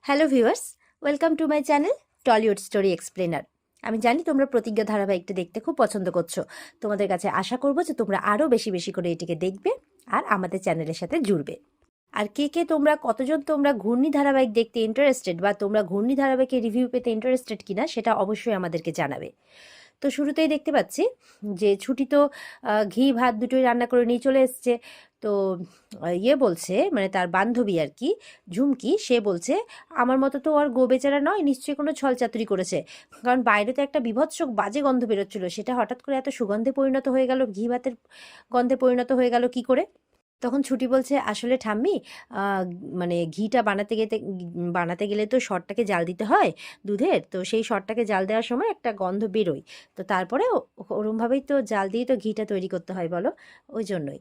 Hello viewers, welcome to my channel Tollywood story explainer. আমি জানি তোমরা প্রতিজ্ঞা ধারাবাহিকটা দেখতে খুব পছন্দ করছো। তোমাদের কাছে আশা করবো যে তোমরা আরও বেশি বেশি করে এটিকে দেখবে আর আমাদের চ্যানেলের সাথে জুড়বে। আর কে কে তোমরা কতজন তোমরা ঘূর্ণি ধারাবাহিক দেখতে ইন্টারেস্টেড বা তোমরা ঘূর্ণি ধারাবাহিকের রিভিউ পেতে ইন্টারেস্টেড কিনা সেটা অবশ্যই আমাদেরকে জানাবে। তো শুরুতেই দেখতে পাচ্ছি যে ছুটি তো ঘি ভাত দুটোই রান্না করে নিয়ে চলে এসছে। তো বলছে মানে তার বান্ধবী আর কি, ঝুমকি, সে বলছে আমার মতো তো আর গো বেচারা নয়, নিশ্চয়ই কোনো ছলচাতুরি করেছে, কারণ বাইরে তো একটা বীভৎস বাজে গন্ধ বেরোচ্ছিল, সেটা হঠাৎ করে এত সুগন্ধে পরিণত হয়ে গেল, ঘি ভাতের গন্ধে পরিণত হয়ে গেল কি করে। তখন ছুটি বলছে আসলে ঠাম্মি, আহ, মানে ঘিটা বানাতে গেলে তো সরটাকে জাল দিতে হয় দুধের, তো সেই সরটাকে জাল দেওয়ার সময় একটা গন্ধ বেরোয়, তো তারপরে ওরমভাবেই তো জাল দিয়ে তো ঘিটা তৈরি করতে হয় বলো, ওই জন্যই।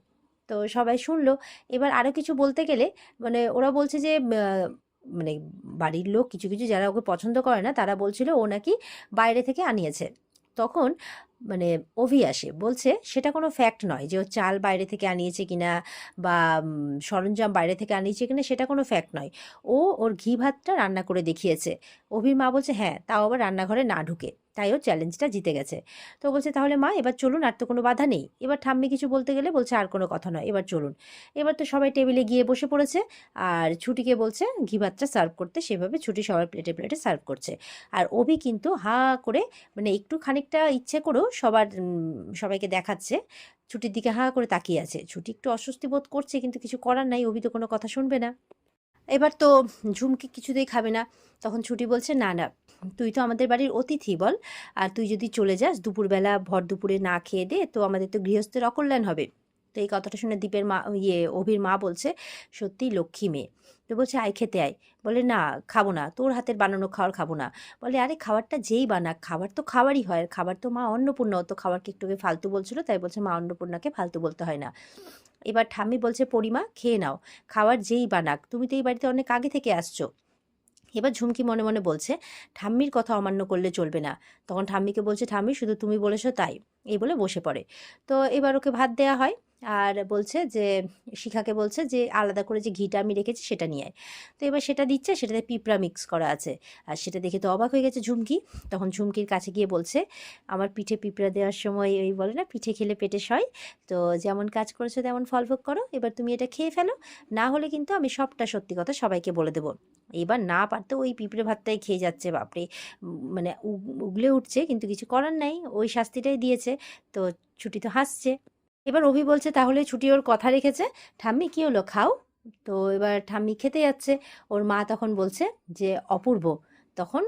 তো সবাই শুনলো। এবার আরও কিছু বলতে গেলে মানে ওরা বলছে যে মানে বাড়ির লোক কিছু কিছু যারা ওকে পছন্দ করে না তারা বলছিল ও নাকি বাইরে থেকে আনিয়েছে। তখন মানে অভি আসে, বলছে সেটা কোনো ফ্যাক্ট নয় যে ও চাল বাইরে থেকে আনিয়েছে কিনা বা সরঞ্জাম বাইরে থেকে আনিয়েছে কিনা, সেটা কোনো ফ্যাক্ট নয়। ও ওর ঘি ভাতটা রান্না করে দেখিয়েছে। অভির মা বলছে হ্যাঁ, তাও আবার রান্নাঘরে না ঢুকে, তাই ও চ্যালেঞ্জটা জিতে গেছে। তো বলছে তাহলে মা এবার চলুন, আর তো কোনো বাধা নেই। এবার ঠাম্মি কিছু বলতে গেলে বলছে আর কোনো কথা নয়, এবার চলুন। এবার তো সবাই টেবিলে গিয়ে বসে পড়েছে, আর ছুটিকে বলছে ঘি ভাতটা সার্ভ করতে, সেভাবে ছুটি সবার প্লেটে প্লেটে সার্ভ করছে। আর অভি কিন্তু হাঁ করে মানে একটু খানিকটা ইচ্ছে করেও সবাইকে দেখাচ্ছে, ছুটির দিকে হাঁ করে তাকিয়ে আছে। ছুটি একটু অস্বস্তি বোধ করছে, কিন্তু কিছু করার নাই, অভি তো কোনো কথা শুনবে না। এবার তো ঝুমকি কিছুতেই খাবে না। তখন ছুটি বলছে না না, তুই তো আমাদের বাড়ির অতিথি বল, আর তুই যদি চলে যাস দুপুরবেলা ভর দুপুরে না খেয়ে দে, তো আমাদের তো গৃহস্থের অকল্যাণ হবে। তো এই কথাটা শুনে দীপের মা, অভির মা বলছে সত্যিই লক্ষ্মী মেয়ে। তো বলছে আয় খেতে আয়। বলে না, খাবো না, তোর হাতের বানানো খাবার খাবো না। বলে আরে খাবারটা যেই বানাক, খাবার তো খাবারই হয়, আর খাবার তো মা অন্নপূর্ণা, তো খাবারকে একটু ফালতু বলছিল, তাই বলছে মা অন্নপূর্ণাকে ফালতু বলতে হয় না। এবার ঠাম্মি বলছে পরিমা খেয়ে নাও, খাবার যেই বানাক, তুমি তো এই বাড়িতে অনেক আগে থেকে আসছো। এবার ঝুমকি মনে মনে বলছে ঠাম্মির কথা অমান্য করলে চলবে না। তখন ঠাম্মিকে বলছে ঠাম্মি শুধু তুমি বলেছো তাই, এই বলে বসে পড়ে। তো এবার ওকে ভাত দেয়া হয়, আর বলছে যে শিখাকে বলছে যে আলাদা করে যে ঘিটা আমি রেখেছি সেটা নিয়ে আয়। তো এবার সেটা দিচ্ছে, সেটাতে পিঁপড়া মিক্স করা আছে। আর সেটা দেখে তো অবাক হয়ে গেছে ঝুমকি। তখন ঝুমকির কাছে গিয়ে বলছে আমার পিঠে পিঁপড়া দেওয়ার সময় ওই বলে না পিঠে খেলে পেটে সয়, তো যেমন কাজ করেছো তেমন ফল ভোগ করো, এবার তুমি এটা খেয়ে ফেলো, না হলে কিন্তু আমি সবটা সত্যি কথা সবাইকে বলে দেবো। এবার না পারতে ওই পিঁপড়ে ভাতটাই খেয়ে যাচ্ছে, বাপরে, মানে উগলে উঠছে, কিন্তু কিছু করার নাই, ওই শাস্তিটাই দিয়েছে। তো ছুটি তো হাসছে। এবার অভি বলছে তাহলে ছুটি ওর কথা রেখেছে, ঠাম্মি কি হলো খাও। তো এবার ঠাম্মি খেতে যাচ্ছে, ওর মা তখন বলছে যে অপূর্ব। তখন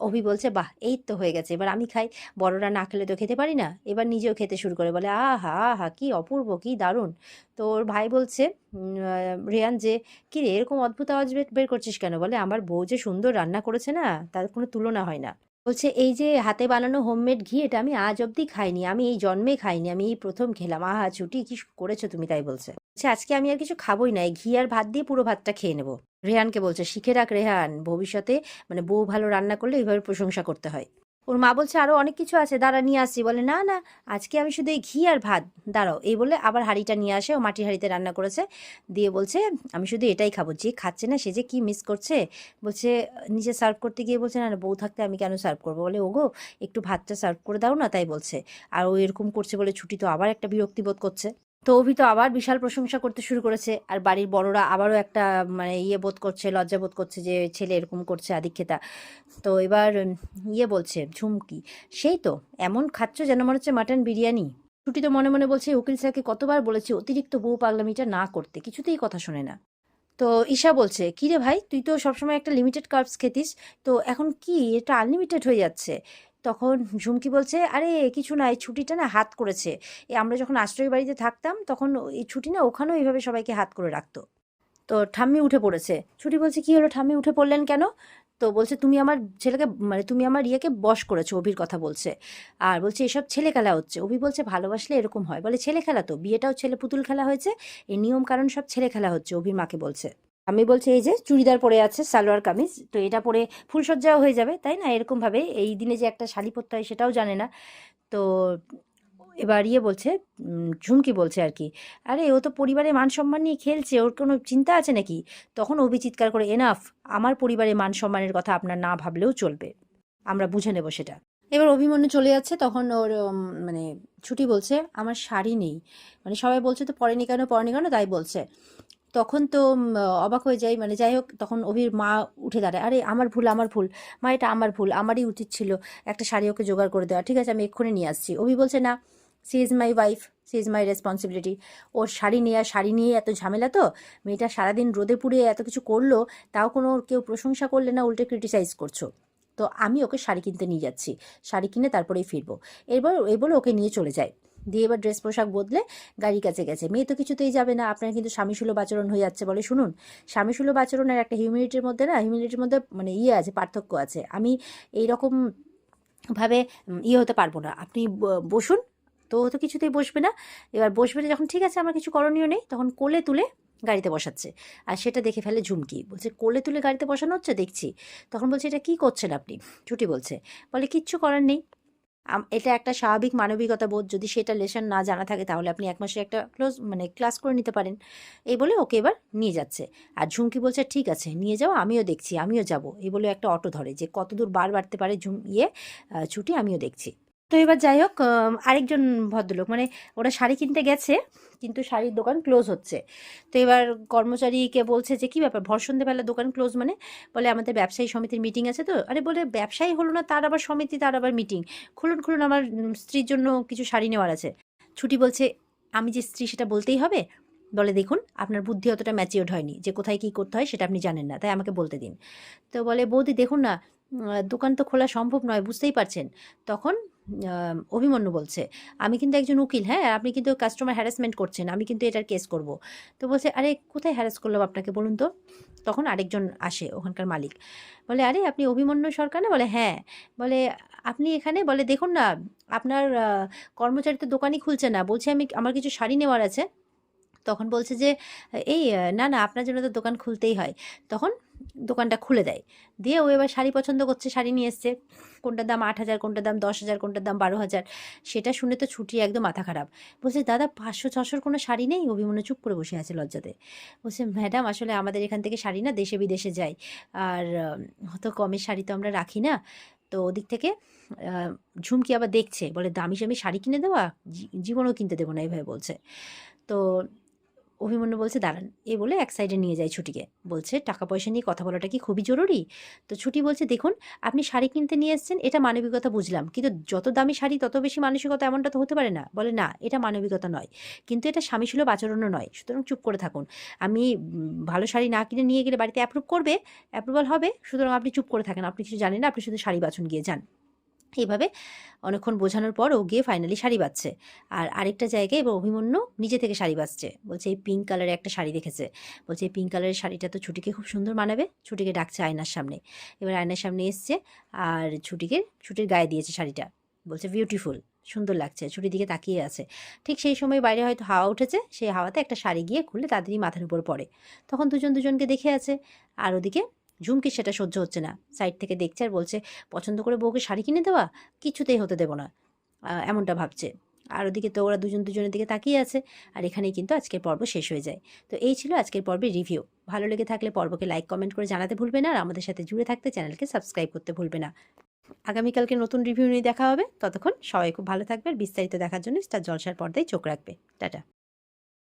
অভি বলছে বাহ, এই তো হয়ে গেছে, এবার আমি খাই, বড়রা না খেলে তো খেতে পারি না। এবার নিজেও খেতে শুরু করে, বলে আহা আহা কি অপূর্ব, কি দারুণ। তো ওর ভাই বলছে রেয়ান যে কি রে এরকম অদ্ভুত আওয়াজ বের করছিস কেন, বলে আমার বউ যে সুন্দর রান্না করেছে না, তার কোনো তুলনা হয় না। বলছে এই যে হাতে বানানো হোমমেড ঘি, এটা আমি আজ অবধি খাইনি, আমি এই জন্মে খাইনি, আমি এই প্রথম খেলাম। আহা ছুটি কি করেছো তুমি, তাই বলছে। আচ্ছা আজকে আমি আর কিছু খাবোই না, এই ঘি আর ভাত দিয়ে পুরো ভাতটা খেয়ে নেবো। রেহানকে বলছে শিখে রাখ রেহান, ভবিষ্যতে মানে বউ ভালো রান্না করলে এইভাবে প্রশংসা করতে হয়। ওর মা বলছে আরো অনেক কিছু আছে, দাঁড়া নিয়ে আসছি। বলে না না, আজকে আমি শুধু এই ঘি আর ভাত, দাঁড়াও। এই বলে আবার হাঁড়িটা নিয়ে আসে, ও মাটির হাঁড়িতে রান্না করেছে, দিয়ে বলছে আমি শুধু এটাই খাবো। যে খাচ্ছে না সে যে কি মিস করছে। বলছে নিজে সার্ভ করতে গিয়ে বলছে না না, বউ থাকতে আমি কেন সার্ভ করবো। বলে ওগো একটু ভাতটা সার্ভ করে দাও না, তাই বলছে। আর ও এরকম করছে বলে ছুটি তো আবার একটা বিরক্তি বোধ করছে। তো অভি তো আবার বিশাল প্রশংসা করতে শুরু করেছে, আর বাড়ির বড়রা আবারও একটা মানে বোধ করছে, লজ্জা বোধ করছে যে ছেলে এরকম করছে আদিক্ষেতা। তো এবার বলছে ঝুমকি সেই তো এমন খাচ্ছ যেন মনে হচ্ছে মাটন বিরিয়ানি। ছুটি তো মনে মনে বলছে উকিল স্যারকে কতবার বলেছি অতিরিক্ত বউ পাগলামিটা না করতে, কিছুতেই কথা শোনে না। তো ঈশা বলছে কি রে ভাই, তুই তো সবসময় একটা লিমিটেড কার্বস খেতিস, তো এখন কি এটা আনলিমিটেড হয়ে যাচ্ছে। তখন ঝুমকি বলছে আরে কিছু না, এই ছুটিটা না হাত করেছে, আমরা যখন আশ্রয় বাড়িতে থাকতাম তখন এই ছুটি না ওখানেও এইভাবে সবাইকে হাত করে রাখতো। তো ঠাম্মি উঠে পড়েছে। ছুটি বলছে কি হলো, ঠাম্মি উঠে পড়লেন কেন। তো বলছে তুমি আমার ছেলেকে মানে তুমি আমার ইয়েকে বশ করেছো, অভির কথা বলছে। আর বলছে এসব ছেলে খেলা হচ্ছে। অভি বলছে ভালোবাসলে এরকম হয়। বলে ছেলে খেলা তো, বিয়েটাও ছেলে পুতুল খেলা হয়েছে, এই নিয়ম কারণ সব ছেলে খেলা হচ্ছে, অভির মাকে বলছে। আমি বলছে এই যে চুড়িদার পরে আছে, সালোয়ার কামিজ, তো এটা পরে ফুলসজ্জাও হয়ে যাবে তাই না, এরকম ভাবে এই দিনে যে একটা শাড়ি পরতে হয় সেটাও জানে না। তো এবার ইয়ে বলছে, ঝুমকি বলছে আর কি, আরে ও তো পরিবারের মান সম্মান নিয়ে খেলছে, ওর কোনো চিন্তা আছে নাকি? তখন অভি চিৎকার করে, এনাফ, আমার পরিবারের মান সম্মানের কথা আপনার না ভাবলেও চলবে, আমরা বুঝে নেব সেটা। এবার অভিমন্যু চলে যাচ্ছে, তখন ওর মানে ছুটি বলছে, আমার শাড়ি নেই, মানে সবাই বলছে তো পরেনি কেন পরেনি কেন, তাই বলছে। তখন তো অবাক হয়ে যাই, মানে যাই হোক, তখন অভির মা উঠে দাঁড়ায়, আরে আমার ভুল আমার ভুল, মা এটা আমার ভুল, আমারই উচিত ছিল একটা শাড়ি ওকে জোগাড় করে দেওয়া, ঠিক আছে আমি এক্ষুনি নিয়ে আসছি। অভি বলছে, না, she is my wife, she is my responsibility, ওর শাড়ি নেওয়া, শাড়ি নিয়ে এত ঝামেলা, তো মেয়েটা সারাদিন রোদে পুড়ে এত কিছু করলো, তাও কোনো ওর কেউ প্রশংসা করলে না, উল্টে ক্রিটিসাইজ করছো, তো আমি ওকে শাড়ি কিনতে নিয়ে যাচ্ছি, শাড়ি কিনে তারপরেই ফিরবো। এবার এই বলে ওকে নিয়ে চলে যায়। দিয়ে এবার ড্রেস পোশাক বদলে গাড়ির কাছে গেছে, মেয়ে তো কিছুতেই যাবে না, আপনার কিন্তু স্বামীসুলভ আচরণ হয়ে যাচ্ছে। বলে, শুনুন, স্বামীসুলভ আচরণ আর একটা হিউম্যানিটির মধ্যে না, হিউম্যানিটির মধ্যে মানে ইয়ে আছে, পার্থক্য আছে, আমি এইরকম ভাবে ইয়ে হতে পারবো না, আপনি বসুন। তো ও তো কিছুতেই বসবে না। এবার বসবে না যখন, ঠিক আছে আমার কিছু করণীয় নেই, তখন কোলে তুলে গাড়িতে বসাচ্ছে। আর সেটা দেখে ফেলে ঝুমকি, বলছে, কোলে তুলে গাড়িতে বসানো হচ্ছে দেখছি। তখন বলছে, এটা কি করছেন আপনি? ছুটি বলছে, বলে, কিচ্ছু করার নেই, এটা একটা স্বাভাবিক মানবিকতা বোধ, যদি সেটা লেসন না জানা থাকে তাহলে আপনি এক মাসে একটা মানে ক্লাস করে নিতে পারেন। এই বলে ওকে এবার নিয়ে যাচ্ছে। আর ঝুমকি বলছে, ঠিক আছে নিয়ে যাও, আমিও দেখছি, আমিও যাব। এই বলে একটা অটো ধরে, যে কত দূর বার বাড়তে পারে ছুটি, আমিও দেখছি। তো এবার যাই হোক, আরেকজন ভদ্রলোক, মানে ওরা শাড়ি কিনতে গেছে, কিন্তু শাড়ির দোকান ক্লোজ হচ্ছে। তো এবার কর্মচারীকে বলছে যে, কী ব্যাপার, ভর সন্ধেবেলা দোকান ক্লোজ মানে? বলে, আমাদের ব্যবসায়ী সমিতির মিটিং আছে তো। আরে বলে, ব্যবসায়ী হলো না, তার আবার সমিতি, তার আবার মিটিং, খুলুন খুলুন, আমার স্ত্রীর জন্য কিছু শাড়ি নেওয়ার আছে। ছুটি বলছে, আমি যে স্ত্রী সেটা বলতেই হবে? বলে, দেখুন আপনার বুদ্ধি অতটা ম্যাচিওর্ড হয়নি, যে কোথায় কী করতে হয় সেটা আপনি জানেন না, তাই আমাকে বলতে দিন। তো বলে, বৌদি দেখুন না, দোকান তো খোলা সম্ভব নয়, বুঝতেই পারছেন। তখন অভিমন্যু বলছে, আমি কিন্তু একজন উকিল, হ্যাঁ, আর আপনি কিন্তু কাস্টমার হ্যারাসমেন্ট করছেন, আমি কিন্তু এটার কেস করব। তো বলছে, আরে কোথায় হ্যারাস করলাম আপনাকে বলুন তো? তখন আরেকজন আসে, ওখানকার মালিক, বলে, আরে আপনি অভিমন্যু সরকার না? বলে, হ্যাঁ। বলে, আপনি এখানে? বলে, দেখুন না, আপনার কর্মচারী তো দোকানই খুলছে না, বলছে আমি, আমার কিছু শাড়ি নেওয়ার আছে। তখন বলছে যে, এই না না, আপনার জন্য তো দোকান খুলতেই হয়। তখন দোকানটা খুলে দেয়। দিয়ে ও এবার শাড়ি পছন্দ করছে, শাড়ি নিয়ে এসছে। কোনটার দাম ৮,০০০, কোনটার দাম ১০,০০০, কোনটার দাম ১২,০০০। সেটা শুনে তো ছুটি একদম মাথা খারাপ। বলছে, দাদা ৫০০-৬০০ কোনো শাড়ি নেই? অভিমন্যু চুপ করে বসে আছে লজ্জাতে। বলছে, ম্যাডাম আসলে আমাদের এখান থেকে শাড়ি না দেশে বিদেশে যায়। আর অত কমের শাড়ি তো আমরা রাখি না। তো ওদিক থেকে আ ঝুমকি আবার দেখছে, বলে, দামি সামি শাড়ি কিনে দেওয়া? জীবনেও কিনতে দেবো না, এভাবে বলছে। তো অভিমন্যু বলছে, দাঁড়ান, এ বলে এক সাইডে নিয়ে যায় ছুটিকে। বলছে, টাকা পয়সা নিয়ে কথা বলাটা কি খুবই জরুরি? তো ছুটি বলছে, দেখুন, আপনি শাড়ি কিনতে নিয়ে এসেছেন, এটা মানবিকতা বুঝলাম, কিন্তু যত দামি শাড়ি তত বেশি মানসিকতা, এমনটা তো হতে পারে না। বলে, না, এটা মানবিকতা নয়, কিন্তু এটা স্বামীসুলভ আচরণও নয়, সুতরাং চুপ করে থাকুন। আমি ভালো শাড়ি না কিনে নিয়ে গেলে বাড়িতে অ্যাপ্রুভ করবে, অ্যাপ্রুভাল হবে, সুতরাং আপনি চুপ করে থাকেন, আপনি কিছু জানেন না, আপনি শুধু শাড়ি বাছুন, গিয়ে যান। এইভাবে অনেকক্ষণ বোঝানোর পর ও গিয়ে ফাইনালি শাড়ি বাছছে। আর আরেকটা জায়গায় এবার অভিমন্যু নিজে থেকে শাড়ি বাছছে। বলছে, এই পিঙ্ক কালারের একটা শাড়ি দেখেছে। বলছে, এই পিঙ্ক কালারের শাড়িটা তো ছুটিকে খুব সুন্দর মানাবে। ছুটিকে ডাকছে আয়নার সামনে। এবার আয়নার সামনে এসছে, আর ছুটির গায়ে দিয়েছে শাড়িটা। বলছে, বিউটিফুল, সুন্দর লাগছে। ছুটির দিকে তাকিয়ে আছে। ঠিক সেই সময় বাইরে হয়তো হাওয়া উঠেছে, সেই হাওয়াতে একটা শাড়ি গিয়ে খুলে তাদেরই মাথার উপর পড়ে। তখন দুজন দুজনকে দেখে আছে। আর ওদিকে ঝুমকির সেটা সহ্য হচ্ছে না, সাইড থেকে দেখছে আর বলছে, পছন্দ করে বউকে শাড়ি কিনে দেওয়া কিছুতেই হতে দেব না, এমনটা ভাবছে। আর ওদিকে তো ওরা দুজন দুজনের দিকে তাকিয়ে আছে। আর এখানেই কিন্তু আজকের পর্ব শেষ হয়ে যায়। তো এই ছিল আজকের পর্বের রিভিউ। ভালো লেগে থাকলে পর্বকে লাইক কমেন্ট করে জানাতে ভুলবে না, আর আমাদের সাথে জুড়ে থাকতে চ্যানেলকে সাবস্ক্রাইব করতে ভুলবে না। আগামীকালকে নতুন রিভিউ নিয়ে দেখা হবে। ততক্ষণ সবাই খুব ভালো থাকবে, আর বিস্তারিত দেখার জন্য স্টার জলসার পর্দায় চোখ রাখবে। টাটা।